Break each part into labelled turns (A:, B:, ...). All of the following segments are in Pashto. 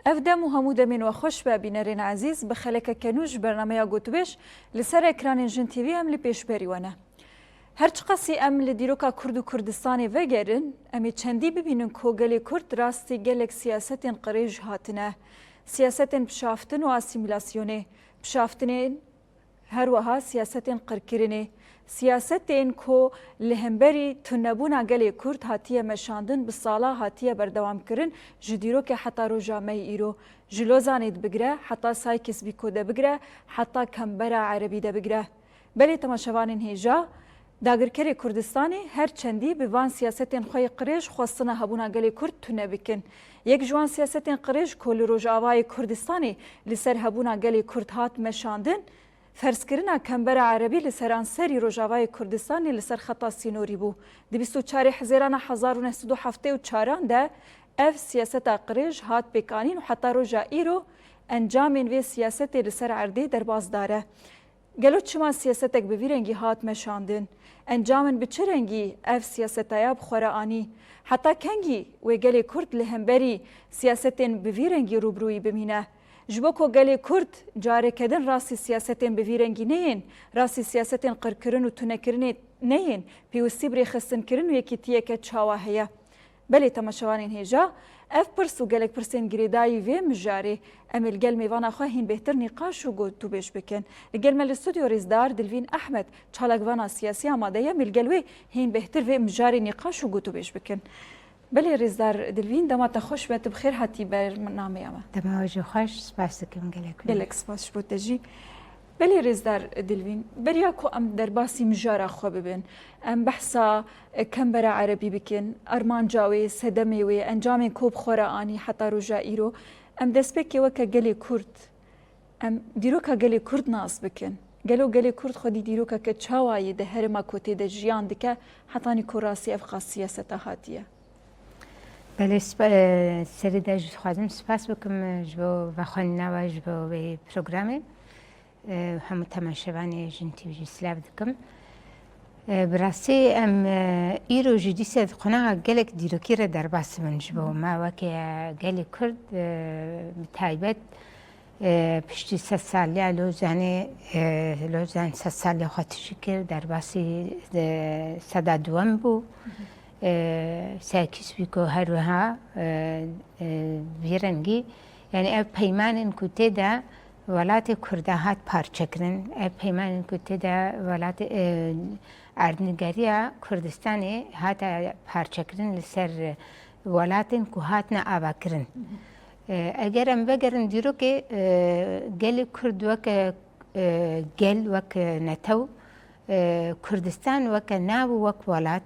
A: افدم وهمو دمين وخوش ببینرین عزیز بخلک کنوش برنامه گوتوبش لسر اکران جن تیوی ام لپیش بریوانه. هرچ قصی ام لدیروکا کرد و کردستانی وگرن امی چندی ببینن کوگلی کرد راستی گلک سیاستین قریج هاتنه. سیاستین بشافتن و اسیمیلاسیونه. بشافتن هر وها سیاستین قرکرینه. سیاستین کو لهمبری تنبونا گلی کرد هاتیه مشاندن بسالا هاتیه بردوام کرن جدیرو که حتی رو جامعه ایرو جلوزانید بگره حتی سایکس بیکو ده بگره حتی کمبرا عربی ده بگره بلی تماشاوانین هیجا داگرکری کردستانی هر چندی به وان سیاستین خوی قریش خواستنا هبونا گلی کرد تونه بکن یک جوان سیاستین قریش کل روج آوای کردستانی لسر هبونا گلی کرد هات مشاندن فرسکرنا کمبرا عربی لسران سری روجاوای کردستانی لسر خطا سینوری بو. دی 24 حزیران 1974 ده اف سیاست قریج هات بکانین و حتی روجا ایرو انجامین وی سیاست لسر عردی در باز داره. گلو چما سیاستک بویرنگی هات مشاندن. انجامن بچرنگی اف سیاستایا بخورانی. حتی کنگی و گلی کرد لهمبری سیاستین بویرنگی روبروی بمینه. جبوکو گلی کرد جاره کدن راسی سیاستین بویرنگی نین راسی سیاستین قرکرن و تونکرن نین پیوستی بری خستن کرن و یکی تیه که چاوه هیا بلی تماشوانین هیجا اف پرس و گلک پرسین گریدایی وی مجاری امل گل میوان خواهین بهتر نقاش و گود تو بیش بکن گل مل استودیو ریزدار دلوین احمد چالکوانا سیاسی آماده یا مل گلوی هین بهتر وی مجاری نقاش و گود تو بیش بکن بله ریزدار دلوین دمات خوش بهت بخیر هاتی برنامه اما
B: دماغ خوش سپاس کم گلک
A: گلک سپاس بودجی بله ریزدار دلوین بریا کو ام در باسی مجارا خو ببین ام بحثا کمبرا عربی بکن ارمان جاوی سدمی وی انجام کوب خورانی حتی رجا ایرو ام دسپکی وک گلی کرد ام دیروکا گلی کرد ناس بکن گلی کرد خودی دیروکا که چاوای ده هر ما کوتی ده جیان دکه حتی نیکوراسی افقاس سیاست هاتیه
B: بله سری داشت خواهیم سپاس بکم جو و خانه و جو به پروگرامه همه تماشاوان جن تیوی سلاف دکم براستی ام ایرو جدی سد قناع گلک دیروکی را در باس من جو ما وکی گلی کرد تایبت پشتی 100 سالی لوزان 100 سالی خاطری کرد در باسی صدا دوام بو ساکس بیکو هر وها ویرنگی یعنی اب پیمان کوته دا ولات کرده هات پارچکرن اب پیمان کوته دا ولات اردنگاریا کردستانی هات پارچکرن لسر ولاتن کو هات نا آباکرن اگر ام بگرن دیرو که گل کرد وک گل وک نتو کردستان وک ناو وک ولات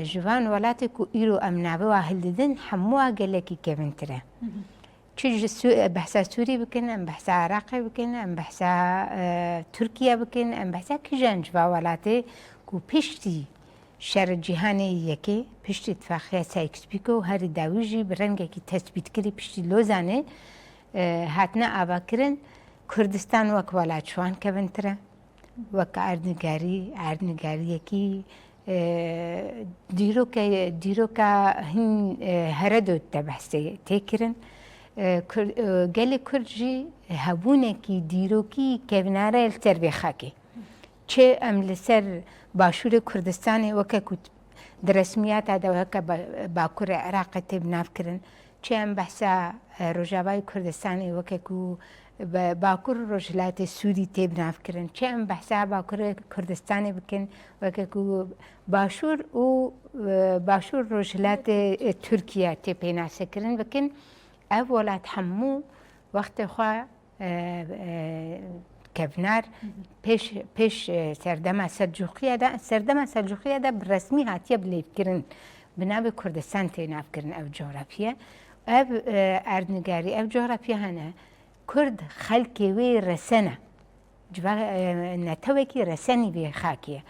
B: جوان ولاتی کو ایرو امنابه واحد دن حموها گلکی کبن تره چیز بحثا سوری بکن ام بحثا عراقی بکن ام بحثا ترکیه بکن ام بحثا کجان جوا ولاتی کو پشتی شر جهانی یکی پشتی اتفاقیه سایکس بیکو هر داویجی برنگه کی تثبیت کری پشتی لوزانه هاتنا آبا کرن کردستان وک ولات شوان کبن تره وک اردنگاری یکی دیروکا هن هردو تبحثی تکرن گلی کرجی هبونه کی دیروکی کوناره التربی خاکی چه ام لسر باشور کردستانی وکه کت درسمیات دا وکه باکور عراق تبناف کرن چه ام بحثا رجاوای کردستانی وکه کو باکور رجلات سوری تبناف کرن چه ام بحثا باکور کردستانی بکن وکه کو باشور رجلات ترکیه تبناس کرن بکن اولاد حمو وقت خواه کفنار پیش سردم سلجوقیه دا برسمی هاتیه بلیف کرن بنابه کردستان تیناف کرن او جغرافیه او اردنگاری او جغرافیه هنه کرد خلکی وی رسنه نتوه کی رسنی وی خاکیه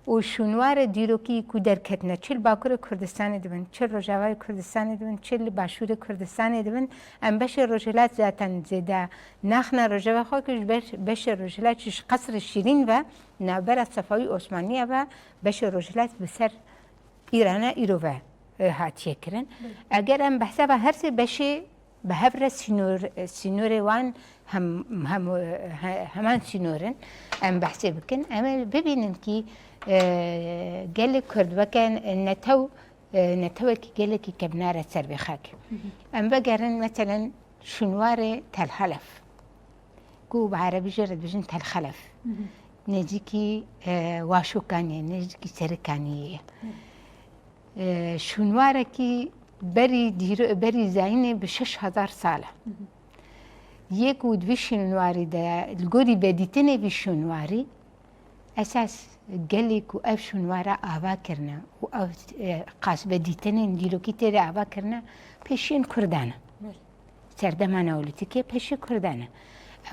B: و شنوار دیروکی کو درکتنه چل باکور کردستان دبن چل رجاوای کردستان دبن چل باشور کردستان دبن ام بشه رجلات ذاتن زده نخنا رجاوای خاکش بشه رجلات چش قصر شیرین و نابر صفوی عثمانیه و بشه رجلات بسر ایرانه ایرو و هاتیه کرن اگر ام بحثا و هر سه بشه بهبره سینور وان همان سینورن ام بحثی بکن اما ببینن کی گل کرد وکن نتو کی گل کی کبناره سر بخاک ام بگرن مثلا شنوار تل خلف کو بعربی جرد بجن تل خلف نجيكي واشوكانية نجيكي سركانية شنواركي بري زاينة ب6000 سالة يكو دوي شنواري دا الجوري بديتني بشنواري أساس قالك وأف شنوارا آبا كرنا وأف قاس بديتني نديرو كي تري آبا كرنا بيشين كردانا سردمانا ولتكي بيشين كردانا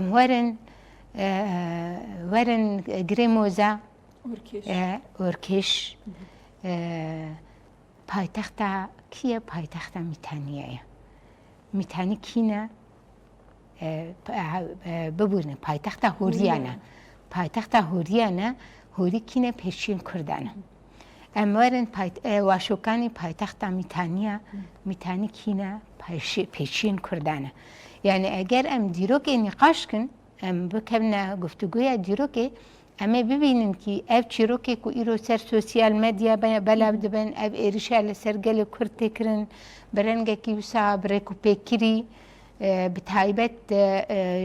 B: أم ورن گریموزا ارکش پایتخت کیه پایتخت میتانیه میتانی کینه ببورنه پایتخت هوریانه هوری کینه پیشین کردانه اما ورن واشوکانی پایتخت میتانی کینه پیشین کردانه یعنی اگر ام دیرو که نقاش کن ام بکمنا گفتگوی دیروکه اما ببینن که اف چیروکه کو ایرو سر سوسیال مدیا بلا بدبن اف ایرشال سرگل کرد تکرن برنگه کی وسا برکو پیکری بتایبت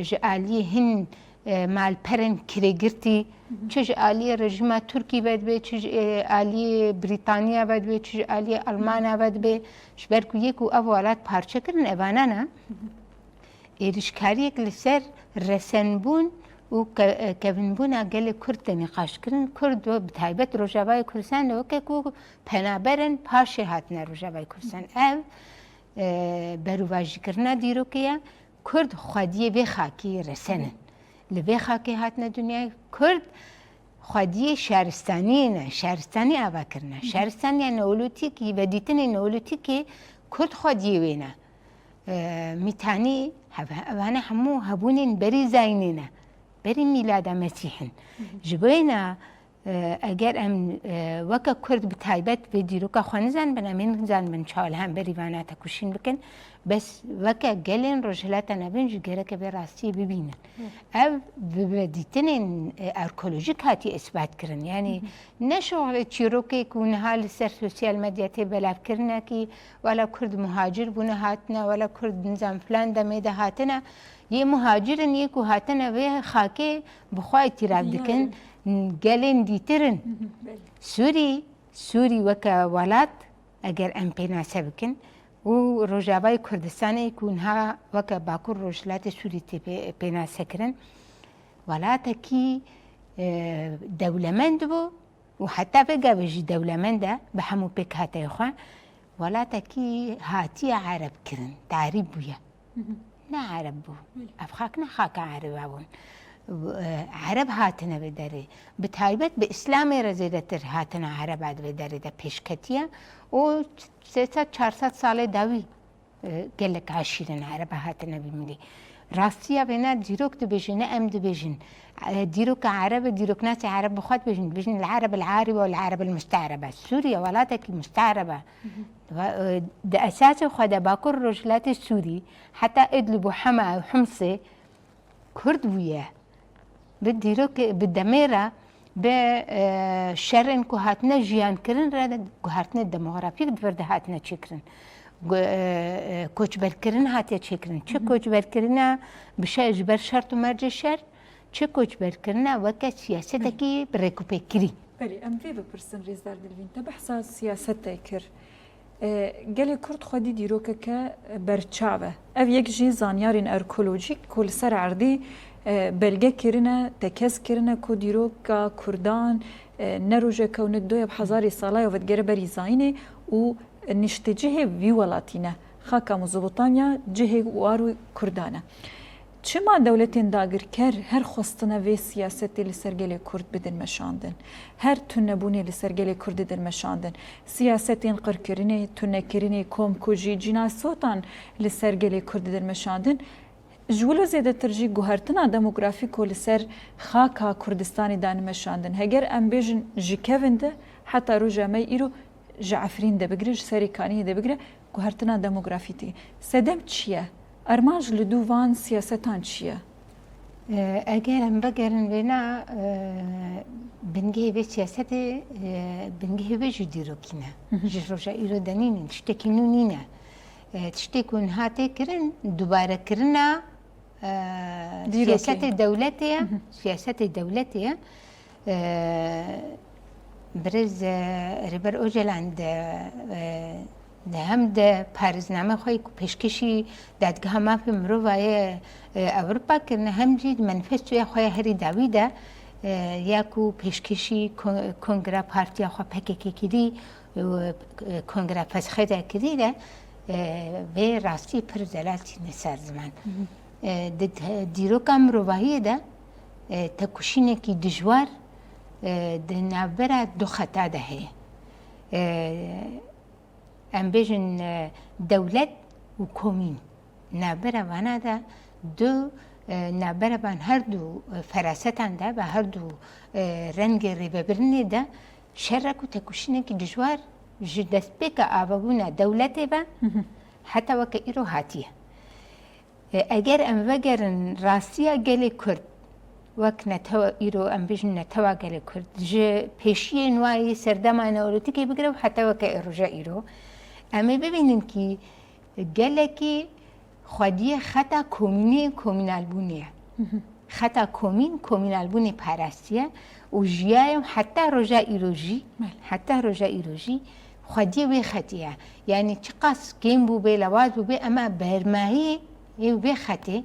B: جالی هن مال پرن کریگرتی چه جالی رژیم ترکی بد به چه جالی بریتانیا بد به چه جالی آلمان بد به شبرکو یکو اولاد پارچه کرن اوانانا ایرشکاریک لسر رسنبون و کبنبون اگل کرد نقاش کردن کرد و بتایبت روجاوای کردستان و که کو پنابرن پاشه هاتنه روجاوای کردستان او بروواجی کردن دیرو که کرد خودیه به خاکی رسنن لبه خاکی هاتنه دنیا کرد خودیه شهرستانی نه شهرستانی آوا کردن شهرستانی نولوتی که بدیتن نولوتی که کرد خودیه وینه میتانی وانا همو هبونين بري زاينينا بري ميلاد مسيحن جبينا اگر ام وكا كرد بتايبت بديروكا خوانزان بنا من زان من شال هم بري وانا تكوشين بكن بس وكا جلين رجلاتنا نبنج جرك براستي ببينن او بديتنين اركولوجيك هاتي اثبات كرن يعني نشغل تشيروكي يكون هال سر سوسيال ميديا تبلاف كرنا كي ولا كرد مهاجر بنا هاتنا ولا كرد نظام فلان دميدا هاتنا يه مهاجرن يكو هاتنا به خاكي بخواي تيراك دكن جلين ديترن سوري وكا ولات اگر ام بينا سبكن و روجاوای کردستان يكون ها وكا باكور روجلات سوري بينا سكرن ولاتا كي دولمند بو وحتى بقى بيجي دولمنده بحمو بك هاتا يخوان ولاتا كي هاتي عرب كرن تعريب بويا نا عرب بو افخاكنا خاكا عرب عرب هاتنا بداري بتايبت بإسلامي رزيدتر هاتنا عرب عاد بداري دا پیشکتیه و 300-400 سال داوی قلك عشرين عرب هاتنا بملي راستيا بنا ديروك دبيجن ام دبيجن ديروك عرب ديروك ناس عرب بخوات بيجن العرب العاربة والعرب المستعربة سوريا ولاتك مستعربة ده أساسه خدا باكر رجلات السوري حتى ادلبوا حما وحمصة كرد وياه بديروك بالدميرة بشرن كهاتنا جيان كرن راد كهاتنا الديموغرافيك دفرد هاتنا تشكرن كوچبر كرن هاتيا تشكرن چه كوچبر كرنا بشا اجبر شرط ومرج الشر چه كوچبر كرنا وكا سياستكي بريكو بكري
A: بلي ام في ببرسن ريزدار دلوين تبحث سياستي كر قالي كرد خودي ديروكا كبرچاوه اف يك جي زانيارين اركولوجيك كل سر عردي بلگه کرنه تکس کرنه کو دیروکا کردان نروجه کونه دوی بحزاری سالای و دگره بری زاینه و نشته جه وی ولاتینه خاکا مزبوطانیا جه وارو کردانه چما دولتین داگر کر هر خواستنه وی سیاستی لسرگل کرد بدن مشاندن هر تنبونی لسرگل کرد بدن مشاندن سیاستین قر کرنه تنه کرنه کوم کوجی جنا صوتان لسرگل کرد بدن مشاندن جولو زیاده ترجی گوهرتنا دموگرافیک و لسر خاکا کردستانی دانمشاندن هگر ام بیجن جکوینده حتی رو جامعه ایرو جعفرین ده بگره جسری کانی ده بگره گوهرتنا دموگرافیتی سدم چیه؟ ئەرماژ لە دووان سیاسەتان چییە؟
B: ئەگەرم بەگەرن وێنا بنگێ بێ سیاسەتێ بنگێ بێژی دیرۆکینە ji ڕۆژە ئیرۆ دەنینن شتێکی نو نینە تشتێک ون هاتێکردن دووبارەکردنا سیاسەتی دەولەتەیە سیاسەتی دەولەتەیە برز ریبەر ئۆژەلان هم د پارێزنامە خۆی پێشکەشی دادگەها مافی مرۆڤایە ئەوروپا کردنە هم جی منفێستویە خۆی هەری داویدا یاکو پێشکەشی کۆنگرا پارتیا خۆ پەکێکێکیری کۆنگرا پەسخەدا کردیرە بێ ڕاستی پر دەلاتی نەسەر زمان دیرۆکە مرۆڤاییەدا تەکوشینێکی دژوار ناوبەرە دوو خەتادا هەیە ئەم بێژن دەولەت و کۆمین نابەرەوانەدا دوو نابەرەبان هەردوو فەراسەتاندا بە هەردوو ڕەنگە ڕێبەبرنێدا شەڕێک و تەکوشینێکی دژوار ji destpêka avebûna dewletê be heta weke îro hatiye eger em vegerin rastiya gelê Kurd wek netewa îro em bêjin netewa gelê Kurd ji pêşiyên wayê serdema neolîtîkê bigire û heta weke roja îro em ê bibînin kî gelekî xwediye xeta komînê komînalbûnê ye xeta komîn komînalbûnê parastiye û jiyayê heta roja îro jî heta roja îro jî xwediye wê xetiye yanî çi qas kêm bû bê lewaz bû bê ema bermahiyê ê wê xetê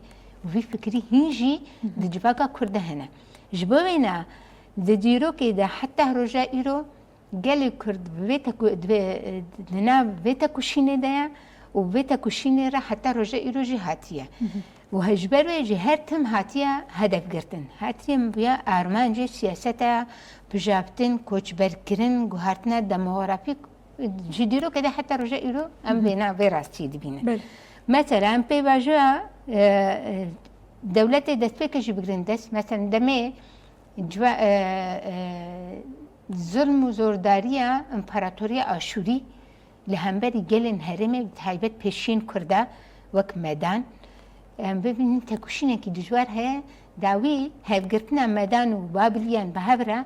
B: vî fikirî hîn jî di civaka Kurd de hene ji bo wê ne di dîrokê de heta roja îro gelê Kurd di nav vê tekuşînê de ye û vê tekuşînê re heta roja îro jî hatiye û ji ber wê jî her tim hatiye hedefgirtin hatiye ya armancê siyaseta pijabtin koçberkirin guhartina demografîk ji dîrokê de heta roja îro em vêna vê rastiyê dibînin mesela em pêvajoya dewletê destpêkê jî bigirin dest mesela demê zulm û zordariya împaratoriya Aşûrî li hemberî gelên herêmê taybet pêşiyên Kurda wek medan em bibînin tekuşînekî dijwar heye dawî hevgirtina medan û Babilyan bi hev re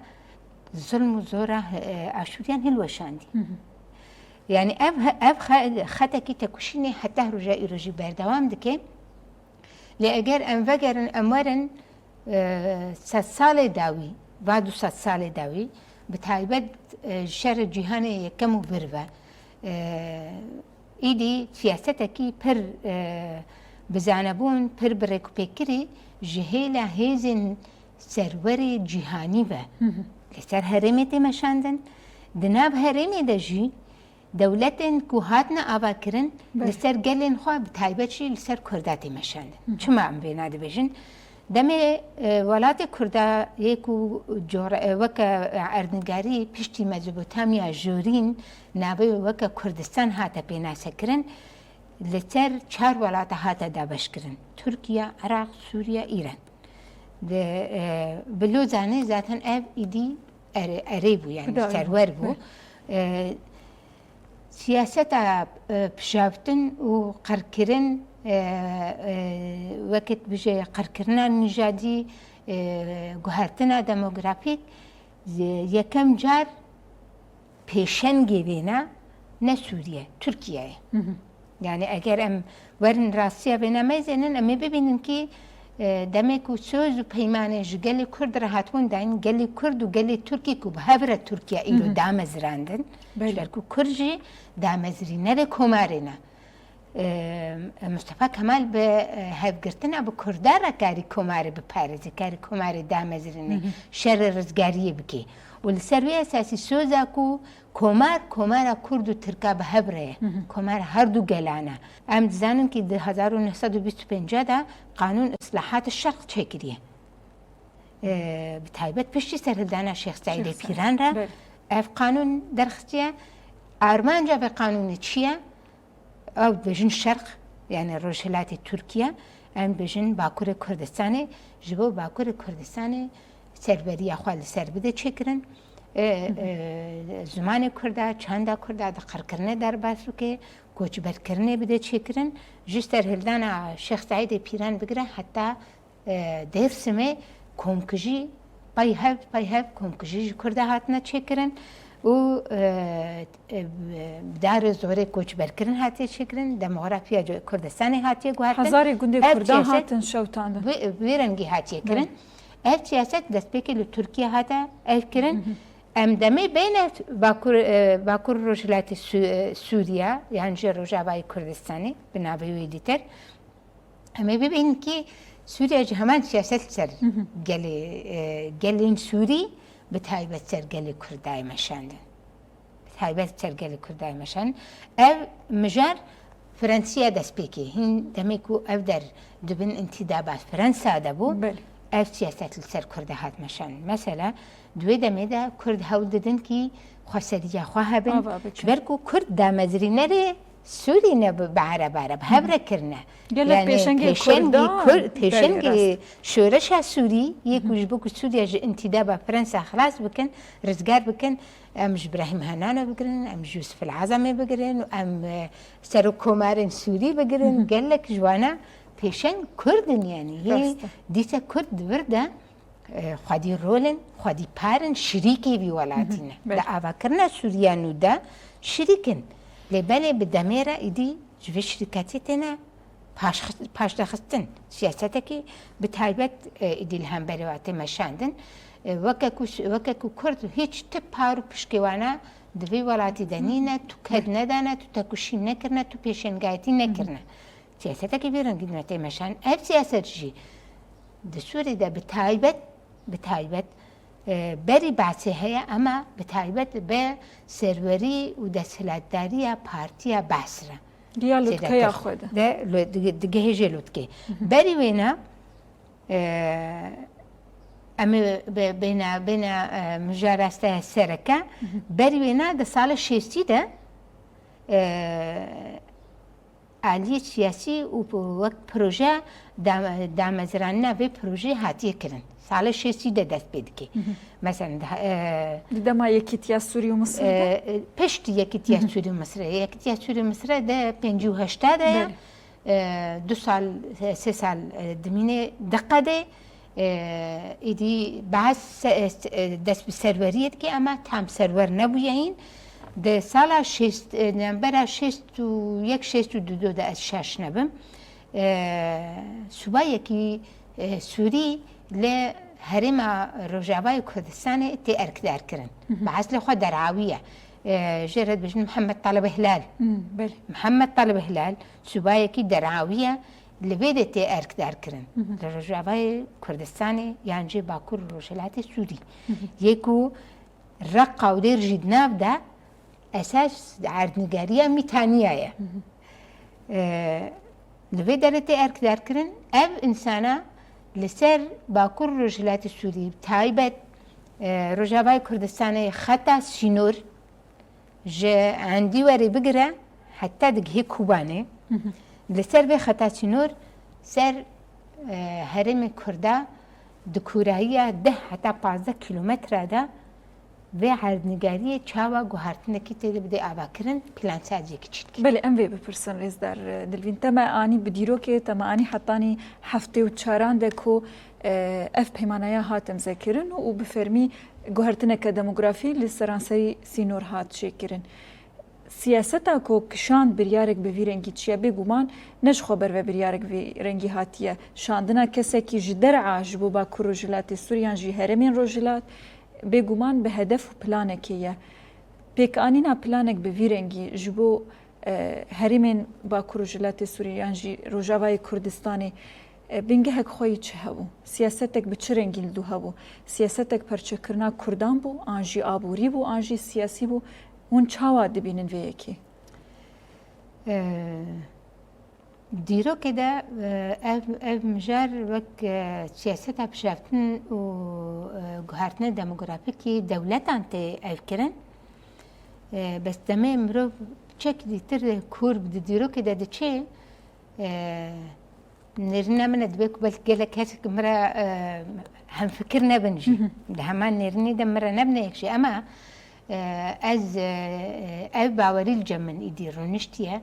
B: zulm û zora Aşûriyan hilweşandî yani ev xetekî tekuşînê heta roja îro jî berdewam dike lê eger em vegerin em werin sed salê dawî va du sed salê dawî bi taybet şerê cîhanê yekem û vir ve îdî siyasetekî pir bizanebûn pir bi rêkupêkirî ji hêla hêzên serwerê cîhanî ve li ser herêmê tê meşandin di nav herêmê de jî dewletên ku hatine avakirin li ser gelên xwe bi taybet jî li ser Kurda tê meşandin çima em vêna dibêjin demê welatê Kurdayê ku weke erdnîgarî piştî Mezopotamiya Jorîn navê weke Kurdistan hate pênasekirin li ser çar welata hate dabeşkirin Tirkiye, Iraq, Sûriye, İran bi lozanê zaten ev îdî erê bû yani serwer bû siyaseta pişavtin û qerkirin wekî bije qerkirina nîjadî guhertina demografîk yekem car pêşengê vêne ne Sûriye Tirkiye ye yani eger em werin rastiya vêne mezênin em ê bibînin kî demek ku söz û peymanê ji gelê Kurd re hatibûn dayîn gelê Kurd û gelê Tirkî ku bi hev re Tirkiye îro damezirandin ji ber ku Kurd jî damezirînerê komarê ne Mustafa Kemal bi hevgirtina bi Kurda re karî komarê biparêze karî komarê damezirînê şerê rizgariyê bike û li ser wê esasî söza ku komara Kurd û Tirka bi hev re ye komara her du gelan e em dizanin kî di 1925 de Kanûn Islahat Şerq çêkiriye bi taybet piştî serhildana Şêx Saîdê Pîran re ev kanûn derxistiye armanca vê kanûnê çi ye ew bêjin Şerq yani Rojhilatê Tirkiye em bêjin Bakurê Kurdistanê ji bo Bakurê Kurdistanê serveriya xwe li ser bide çêkirin zimanê Kurda çanda Kurda di qerkirinê derbas bike کوچبرکردنی بده چیکرن جستر هلدانا شیخ سعید پیران بگره حتی درسمه کمکجی پایه‌ب کمکجی کرده هاتنا چیکرن و دار زوره کوچبرکردن هاتی چیکرن دموگرافیا کردستانی هاتی گوهرتن
A: هزاری گنده کردان هاتن شوتانده
B: ویرنگی هاتی کرن ev siyaset destpêkê li Tirkiye hate ev kirin em demê bêne Bakur Rojhilatê Sûriya yan ji Rojavayê Kurdistanê bi navê wê dîtir em ê bibînin kî Sûriya ji heman siyaset ser gelên Sûrî bi taybet ser gelê Kurdayê meşandin bi taybet ser gelê Kurdayê meşandin ev mijar Fransîya destpêkê hîn demê ku ev der dibin intîdabat Fransa de bû ev siyaset li ser Kurd hat meşan. Mesela دوێ دەمێدا کورد هەوڵ دەدەن کی خۆسەریە خوا هەبن بەرکو کورد دامەزرینەرێ سووری نەبوو بە عەرەبارە هەبرەکردنە پێشەنگی شۆرەشا سووری یەکوش بۆکو سووریا ji ئینتیدا بە فەرەنسا خلاص بکەن ڕزگار بکەن ئەم ji براهیم هەنانە بگرن ئەم یوسف العەزەمێ بگرن و ئەم سەر و کۆمارن سووری بگرن گەلێک جوانە پێشەنگ کوردن یانی دیسە کورد وردە خودی رولن خودی پارن شریکی وی ولاتینه دا آواکرنا سوریانو دا شریکن لباله بدميرا ایدی جوی شرکتی تنا پاش دخستن سیاسته کی بتایبت ایدی الهم بروات مشاندن وککو کرد هیچ تپارو پشکوانا دوی ولاتی دنینه تو کد ندانه تو تکوشی نکرنه تو پیشنگایتی نکرنه سیاسته کی بیرنگی نتی مشان اف سیاست جی دسوری دا بتایبەت بەری باچێ هەیە ئەمە بتایبەت بە سەروەری و دەسەڵاتداریە پارتیە باسرە دگەهێژێ لوتکێ بەری وێنە ئەمە بینە مژاراستە سەرەکە بەری وێنە دە ساڵە شێستیدە ئالیە سیاسی و وەک پرۆژە دامەزرانە بێ پرۆژێ هاتیەکردن ساڵە شێستی دەست پێ دکێ مەسەن
A: دەما یەکیتیا سووری و مسر
B: پشتی یەکیتیا سووری و مسرە یەکیتیا سووری مسرە دە 58دایە 2 ساڵ 3 ساڵ دمینێ دقەدێ ئیدی باس دەست بە سەروەریەتکێ ئەمە تام سەروەر نەبوویین دە ساڵە نەمبەرە 62 دا ئەس شاش نەبم سوبایەکی سووری لە هەرێما ڕۆژاوای کوردستانê tê erkdarkirin بەعەز لێ خوا دەرعاویە ژێرت بژن محەممەد تاالب هلال محەممەد تاالب هلال سوبایەکی دەرعاویە لەبێ دێ tê erkdarkirin لە ڕۆژاوای کوردستانê یانجێ باکوور ڕۆژهەلاتی سووری یەک و ڕەقا و دێرژی ناودا ئەساس عاردنگاریە میتانیایە لەبێ دەرێ tê erkdarkirin ev ئینسانە لەسەر باکوور ڕۆژهەلاتی سووری تایبەت ڕۆژاوای کوردستانê xeta sînor ji endî werê bigire heta digihê Kubanê li ser vê xeta sînor ser herêmê Kurda di kûrayiya 10 heta 15 kîlometre de vê herdnigariyê çawa guhartinekî tê de bidê avakirin plansajekî çîtke.
A: Belê em vê bipirsin rêzdar Dilvîn te me anî bi dîrokê te me anî hetanî heftê û çaran de ku ev peymanaya hat emzekirin û bi fermî guhertineke demografî li seranserî sînor hat çêkirin. Siyaseta ku kişand biryarek bi vî rengî çiye bêguman ne ji xwe ber ve biryarek vî rengî hatiye şandina kesekî ji der'a ji bo Bakur Rojhilatê Sûriyan jî herêmên Rojhilat bêguman bi hedef û planekê ye. Pêkanîna planek bi vî rengî ji bo herêmên Bakur Rojhilatê Sûriyan jî Rojavayê Kurdistanê bingehek xwe yî çi hebû? Siyasetek bi çi rengî li dû hebû? Siyasetek perçekirina Kurdan bû, an jî aborî bû, an jî siyasî bû. Hûn çawa dibînin vê yekê?
B: Dîrokê de ev mijar wek siyaseta pişaftin û guhartina demografîkî dewletan tê ev kirin bes demê mirov çek dîtir kûr di dîrokê de diçe nêrîna min e dibe ku belkî gelek kesek mira hemfikir nebin jî di heman nêrînê de mira nebine yek jî ama ez ev bawerî li cem min îdî rûniştiye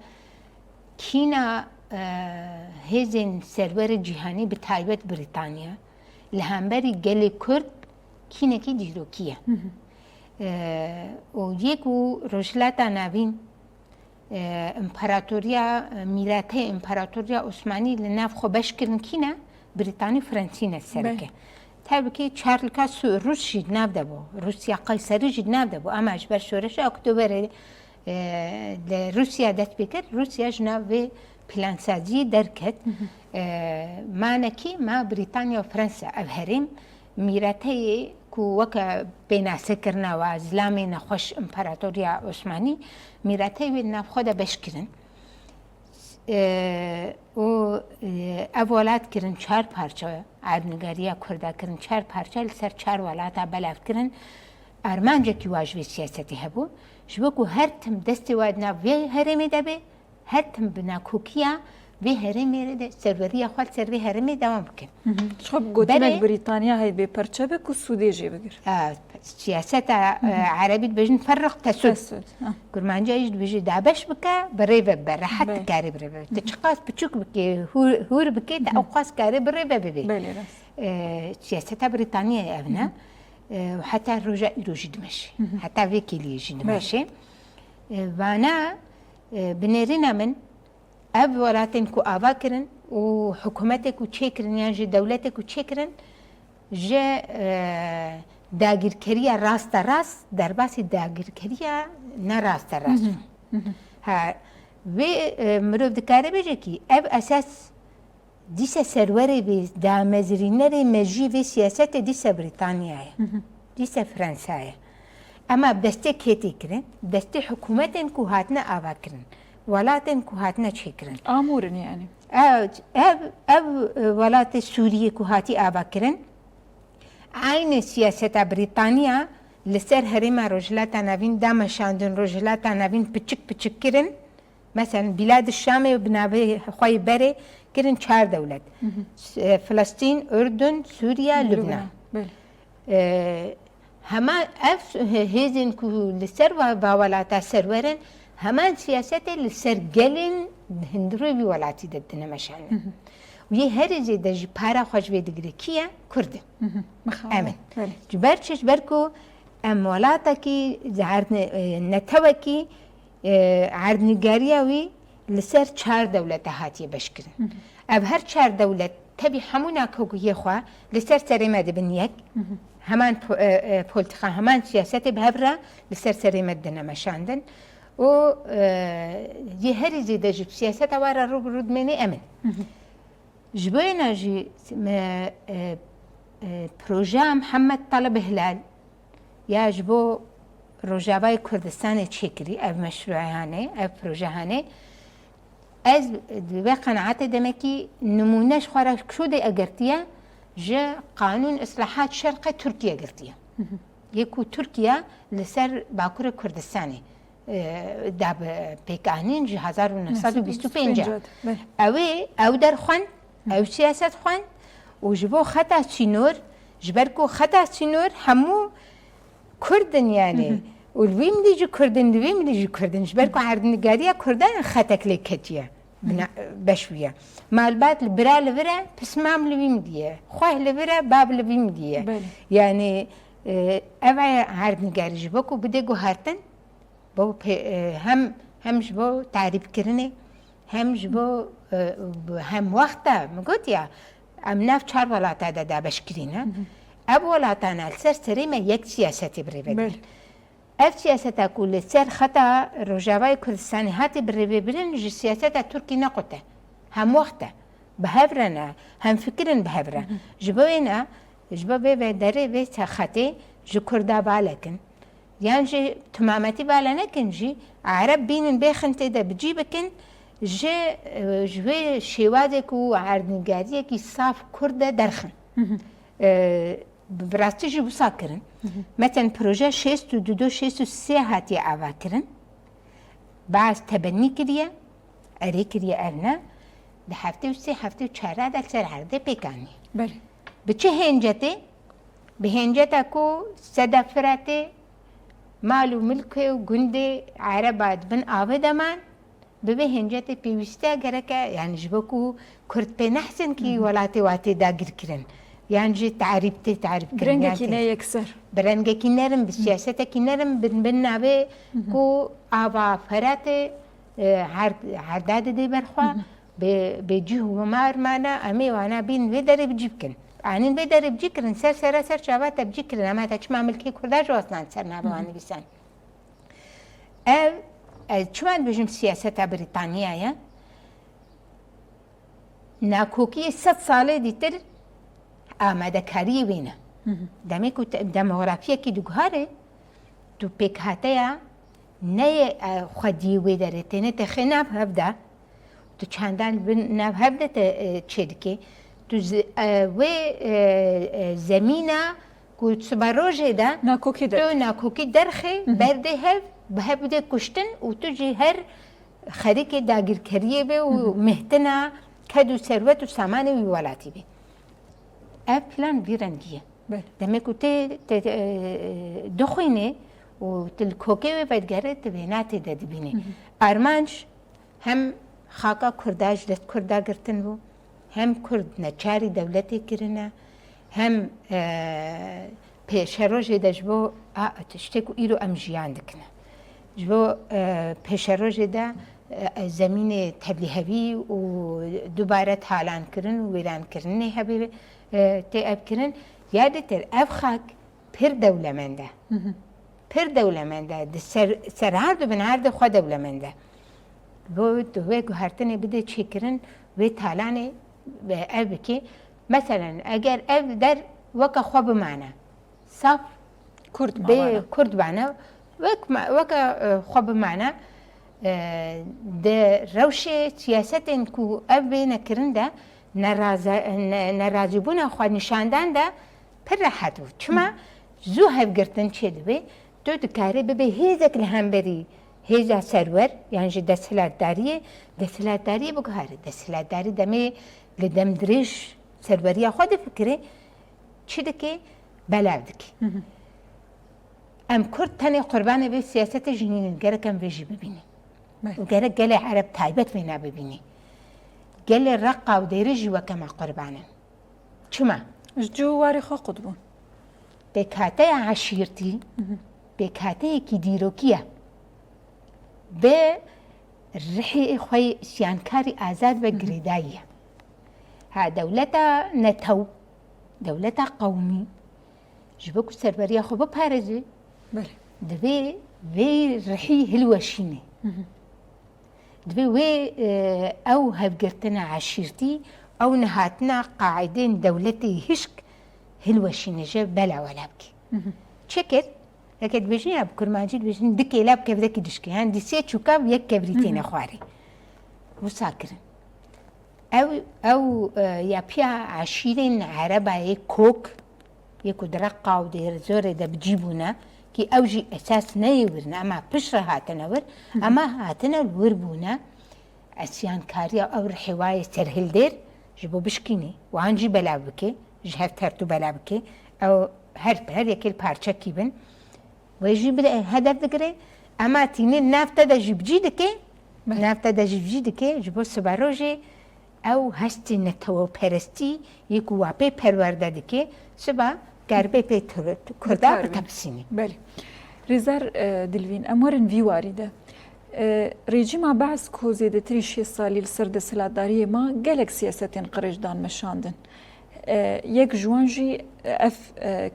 B: كينا هزين سرور جهاني بتايبت بريطانيا لهمبري قالي كرد كينا كي ديروكيا ويكو رجلاتا نابين امبراطوريا ميلاتي امبراطوريا عثماني لناف خو بشكرن كينا بريطاني فرنسينا السركه تابكي تشارلكا روس جد ناب دبو روسيا قيصري جد ناب دبو اما اجبر شورش اكتوبر روسيا دات بكر روسيا جناب بلان سازي دركت مانكي ما بريطانيا وفرنسا ابهرين ميراتي كو وكا بين سكرنا وزلامي نخوش امبراطوريا عثماني ميراتي وينا خدا بشكرن و اولاد کرن 4 پارچه عربنگاریا کرده کرن 4 پارچه لسر 4 ولاتا بلافت کرن ارمانجا کی واجبی سیاستی هبو جبکو هر تم دستی وادنا وی هرمی دبی هر تم بنا کوکیا وی هرمی ده سروریا خال سر وی هرمی دوام بکن
A: شخب گوتنک بریتانیا هید به پرچه بک و سودیجی بگر
B: سیاست عربی بجن فرق تسود كرمانجا يجد بيجي دابش بكا بريبة براحت كاري بريبة تشقاس بتشوك بكي هور بكي تأوقاس كاري بريبة ببي سياسة بريطانيا يا ابنا وحتى الرجاء يروجد ماشي حتى فيكيلي يجد ماشي وانا بنيرنا من اب ولاتن كو افاكرن وحكومتك وتشكرن يعني دولتك وتشكرن جا داگیرکریه راست در باسی داگیرکریه نه راست ها و مروف دکاره بجه کی اب اساس دیسه سروری بیز دامزرینری مجی و سیاست دیسه بریتانیایه دیسه فرانسایه اما بدسته کتی کرن بدسته حکومتن که هاتنا آوا کرن ولاتن که هاتنا چه کرن
A: آمورن يعني
B: اب ولات سوریه که هاتی آوا کرن عين سياسة بريطانيا لسر هرما رجلاتا نافين دامشاندن رجلاتا نافين بتشك كرن مثلا بلاد الشام وبنابي خوي بري كرن 4 دولت فلسطين أردن سوريا لبنان هما اف هيزن كو لسر ولاتا سرورن هما سياسة لسر قلن هندروي ولاتي ددنا مشان وی هر زی دژ پارا خوش به دگری کیه کرد امن جبرچش برکو اموالاتا کی زعرن نتوکی عردنگاریا وی لسر 4 دولت هاتی بشکرن اب هر 4 دولت تبي حمونا كوكو خوا لسر سريمة بنيك همان بولتخا همان سياسة بهبرة لسر سريمة دنا مشاندن و يهري زي دجب سياسة وارا رود مني أمن جبينا جي بروجا محمد طلب هلال يا جبو روجاباي كردستان تشكري أب مشروعاني أب بروجهاني از بقناعات دمكي نمونش خورا كشودي أجرتيا جا قانون إصلاحات شرق تركيا قرتيا يكو تركيا لسر باكور كردستاني داب بيكانين جي 1925 أو در خوان أو سياسة خوان وجبو خطا سينور جبركو خطا سينور همو كردن يعني والويم ديجي كردن الويم ديجي كردن جبركو عردنگاريا كردن خطك لكتيا بشوية مالبات البرا لبرا بسمام لويم ديه خواه لبرا باب لويم ديه يعني أبعي عردنگاري جبوكو بديگو هارتن بو هم جبو تعريب كرني هم جبو هم وقتا مقوت يا ام ناف 4 ولاتا دا بشكرينا اب ولاتانا السر سريمة يك سياسة بريبادر اف سياسة كل سر خطا رجاوي كردستان هاتي بريبادرين جي سياسة تركي نقطة هم وقتا بهبرنا هم فكرن بهبرا جبوينا جبو بي داري بي خطي جي كردا بالكن يعني جي تمامتي بالنكن جي عرب بين بيخنتي دا بجيبكن جوی شیوازك و عردنگاریه کی صاف کرده درخن براستی جو بسا کرن مثلا پروژه 62 هاتی عوا کرن بعض تبنی کریه اری کریه ارنا ده هفته و 3 هفته و 4 دل سر عرده پیکانی
A: بله
B: بچه هنجته به هنجته کو صدفرته مال و ملک و گنده عربات بن آوه دمان ببه هنجت پیوسته گرکه یعنی جبکو کرد پی نحسن کی ولاتی واتی داگر کرن یعنی جی تعریب کرن
A: برنگه کی نه یکسر
B: برنگه کی نرم به سیاست کی نرم بن نبه کو آوا فرات عدد دی برخوا به جه و مار مانا امی وانا بین و داره بجیب کن آنین به داره بجیب کن سر شبات بجیب کن اما تا چما ملکی کرداج واسنان سر نبوانی بیسن چون بجم سیاست بریتانیایه ناکوکی 100 ساله دیتر آماده کاری وینه دمی کو دموگرافی کی دوگهاره تو پیکاته نه خودی و داره تنه تخناب هفته تو چندان ناب هفته چیدکی تو و زمینه کو سباروجه ده ناکوکی درخه برده هف به بده کشتن و تو جی هر خریک داگر کریه به و مهتنا کدو ثروت و سامان و ولاتی به اب پلان بیرنگیه دمی کو ته دخوینه و تل کوکه و بدگره تبینات داد بینه آرمانش هم خاکا کرداج دست کردا گرتن بو هم کرد نچاری دولتی کرنه هم پیشروج داشت بو تشتکو ایرو امجیان دکنه جو پیشروج ده زمین تبلیغی و دوباره تالان کردن و ویران کردن هبی تأب کردن یادتر افخاک پر دولمنده سرعرض و بنعرض خود دولمنده بود و گوهرتنی بده چی کردن و تالانه و اب که مثلا اگر اب در وقت خواب معنا صف کرد معنا وكا خب معنا ده روش سياسة كو أبينا كرندا نرازبونا خود نشاندان ده پر راحتو چما زو هف گرتن چه دوه تو دکاره ببه هیزک لهم بری هیزا سرور يعني جي دستلات داري بگهاره دستلات داري دمي لدم دريش سروريا خود فكره چه دكي بلاو دكي ام کرد تنه قربان به سیاست جنین گره کم ویژی ببینی گره گله عرب تایبت وینا ببینی گله رقا و دیرجی و کما قربانن چما
A: جو واری خو قطبون
B: بکاته عشیرتی بکاته کی دیروکیه به رحی خوی سیانکاری آزاد و گریداییه ها دولتا نتو دولتا قومی جبکو سربریا خو بپارزی
A: بله
B: دبي رحي هلوشيني دبي او هبقرتنا عشيرتي او نهاتنا قاعدين دولتي هشك هلوشيني جا بلا ولا بكي شكر لكن بيجي اب كرمانجي بيجي دكي لاب كيف دكي دشكي عندي سي شوكاب يك كبريتين اخواري وساكر او يا بيا عشيرين عربا كوك يكو درقا ودير زوري دا بجيبونا كي اوجي اساس نيورنا اما بشرة هاتنور اما هاتنا الوربونا اسيان كاريا او رحواية سرهل دير جبو بشكيني وعنجي بلابكي جهف ترتو بلابكي او هر يكي البارچة كيبن ويجي بدا هدف دقري اما تيني نافتا دا جيبجي دكي جبو سباروجي او هستي نتو پرستی يكو واپي پرورده دكي سبا گربه پی کرده بتبسینی
A: بله ریزار دلوین امورن وی وارده رژیم بعض کوزه ده 3 سالی لسر دستلاتداری ما گلک سیاستین قرشدان مشاندن یک جوانجی اف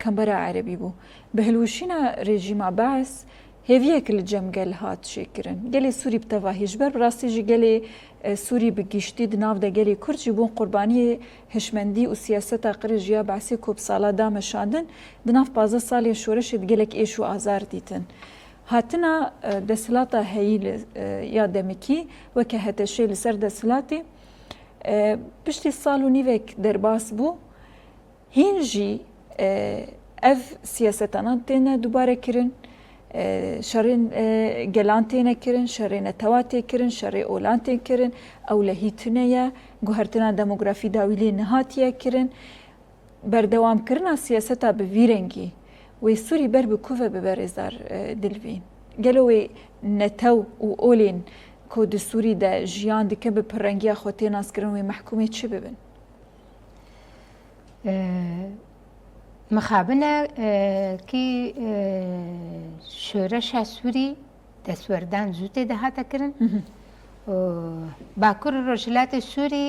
A: کمبرا عربی بو بهلوشینا رژیم بعض هیویک لجمگل هات شکرن گلی سوری بتواهیش بر براستی جی گلی سوری بگیشتی دناو ده گلی کرد جی بون قربانی هشمندی و سیاست قرجیا بعثی کوب سالا دامشاندن دناو 15 سالی شورش گلک ایشو آزار دیتن هاتنا دسلاتا هیل یا دمکی و که هتشی لسر دسلاتی پشتی سالو نیوک درباس بو هینجی اف سیاستانان تینه دوباره کرن شرين جلانتين كرن شرين تواتي كرن شري أولانتين كرن أو لهيتنيا جوهرتنا ديموغرافي داويلي نهاتيا كرن بردوام كرنا سياستا بفيرنجي ويسوري بر بكوفا ببرزار دلفين قالوا نتو وأولين کۆ سووری دا ژیان دیکە بە پەڕەنگیە خۆ تێناسکردنەوەی محکومی چی ببن؟
B: مخابنە کی شۆرەشە سووری دەسوەردان زوو تێدا هاتەکردن باکوور ڕۆژهەڵاتی سووری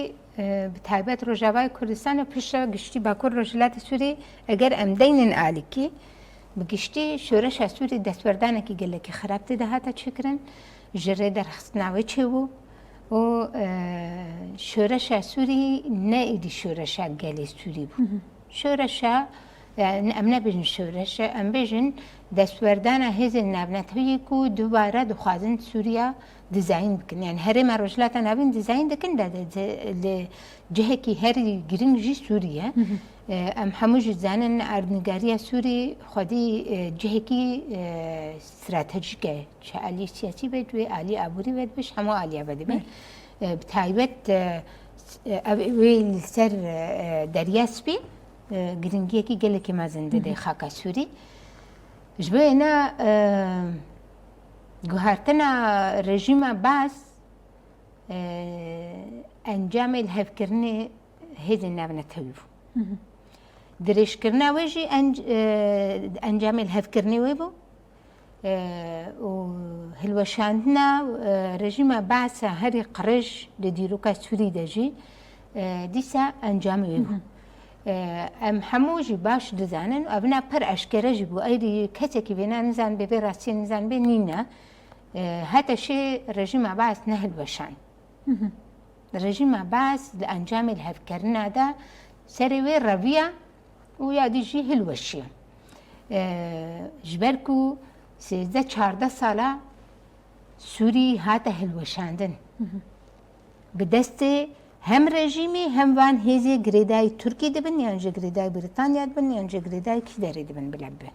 B: بتایبەت ڕۆژاوای کوردستانە پیشە گشتی باکوور ڕۆژهەڵاتی سووری ئەگەر ئەم دەینن ئالیکی بگشتی شۆرەشە سووری دەسوەردانێکی گەلێکی خراپ تێدا هاتە چێکردن ژێرێ دەرخستناوی چێبوو و شۆرەشە سووری نەئیدی شۆرەشە گەلێ سووری بوو شۆرەشە ئەم نەبێژن شۆرەشە ئەم بێژن دەسوەردانە هێزن نابنەتەوەیەک و دووبارە دخوازن سووریا دیزاین بکن یان هەرێما ڕۆژهەڵاتە ناوین دیزاین دەکەن لە جهێکی هەری گرنگژی سووریە ئەم هەمووش زانن ئاردنگاریە سووری خودی جهێکی استراتەژیکە چه ئالی سیاسی بێت وێ ئالی ئابووری بێت بش هەموو ئالیا بەدەبێت بتایبەت وێ لەسەر دەریا سپی گرنگیەکی گەلێکی مەزن دەدەی خاکە سووری ji bo êne guhartina rejîma baz encamê hevkirinê hêzên navnetewî bû dirêjkirina wê jî encamê hevkirinê wê bû û hilweşandina rejîma Baza herî qirêj li dîroka Sûrî de jî dîsa encamê wê bû ئەم هەموو ژی باش دەزانن و ئەبنا پەر ئەشکەرەژی بوو ئەیری کەسێکی بێنا نزان بێ ڕاستی نزان بێ نینە هەتە شێ ڕژیمە باس نەهلوەشان ڕژیمە باس لە ئەنجامی هەفکردنادا سەری وێ ڕەڤیە و یادیژی هلوەشیە ji ber ku 13-14 ساڵە سووری هاتە هلوەشاندن bi destê hem rejîmê hem van hêzê girêdayî Tirkî dibin yan ji girêdayî Brîtanya dibin yan ji girêdayî kî derê dibin bile bibe